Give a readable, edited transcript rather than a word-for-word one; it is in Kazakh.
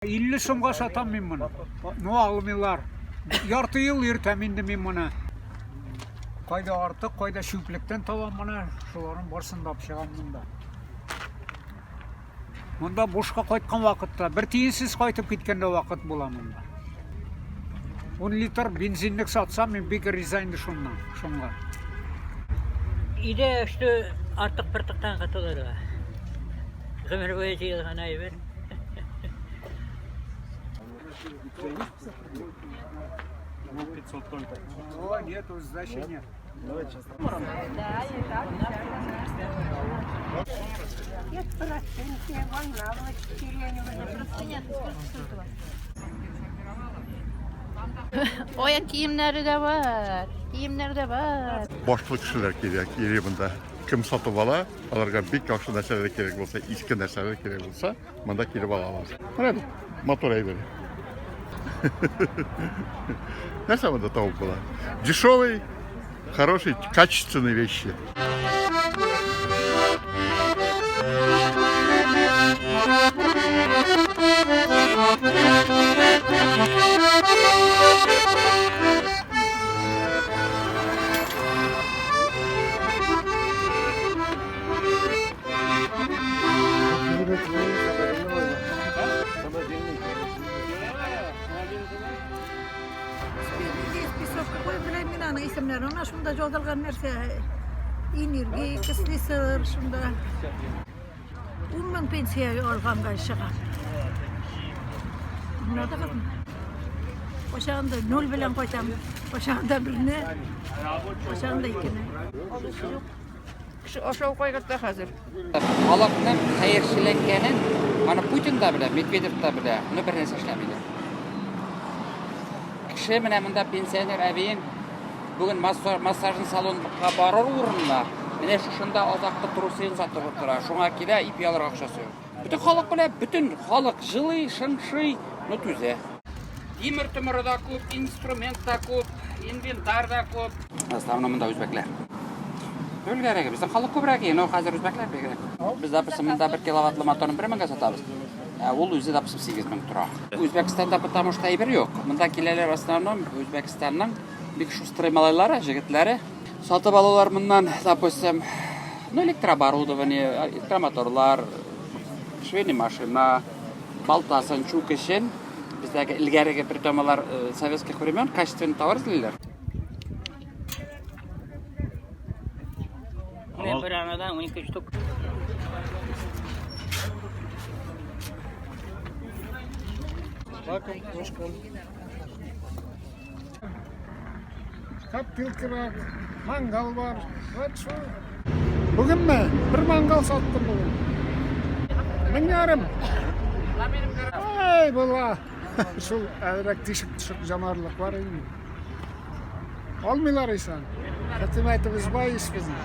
50 сомға сатам мен мұны. Ну алмайлар. Ярты ел ертем енді мен мұны. Қайда артық, қайда шөпліктен табам мұны. Шоларын барсындап шығам мұнда. Мұнда бошқа қайтқан вақытта, бір тиынсыз қайтып кеткенде вақыт бола мұнда. 10 литр бензинлік сатсам, мен бекер ризайынды шонға. İde işte artık pırtıktan katılır. Ömür boyu yılğanayı ver. О, нету значения. Oya kiyimleri de var. Kiyimleri de var. Boşlu kişiler geliyor bunda. Kim satıp ala, alarga bir kakşı нәрселер керек болса, içki нәрселер керек болса, bunda келіп ала аласыз. Мына мотор айбери. Нәрсе бunda тауып болады. Дешевый, хороший, качественные вещи. İsimler ona şunda jodalgan nerse enerji, kıslisir şunda. Umman pensiya algan gaşıga. Bunlarda kadın. Oşağında nol bilen koysam, oşağında birine, oşağında ikine. Oşağı koygatta hazır. Halkның xayrchilankani mana Putin da biladi, Medvedev da biladi. Uni bir narsa ishlamaydi. Kishi mana bunda pensioner abiyin bugun massajni saloniga borar o'rinda mana shunda ozoqda tursin sotib o'tirar. Shunga kela ipyalar ақшасы. Bütün xalq biladi, bütün xalq жылый, шыңшый, ну түзе. Темір түмірі да көп, инструмент да көп, инвентар да көп. Основном мында өзбеклер. Өлгәрәге біздің халық көбірек, но қазір өзбеклер бегірек. Біз допустим мында 1 киловаттлы моторны 1 мыңға сатабыз. Ол өзі допустим 8 мың тұра. Өзбекстанда потому что әйбер жоқ. Мында келелер в основном Өзбекстанның бик шустрый малайлары, жігітлері. Сатып алулар мындан допустим, ну электрооборудование, электромоторлар, швейный машина, балтасын, чук үшін біздегі ilgariga притомалар советских времен качественный товар izləyirlər. Bir anadan 12 штук. Kaptilki var, mangal var. Bugün mü? Bir mangal sattım bugün. 1000 yarım. Ay bula. Şul әдірек тишік жанарлық бар еді. Алмайлар isen. Хатим айтып үзбайыз біздің.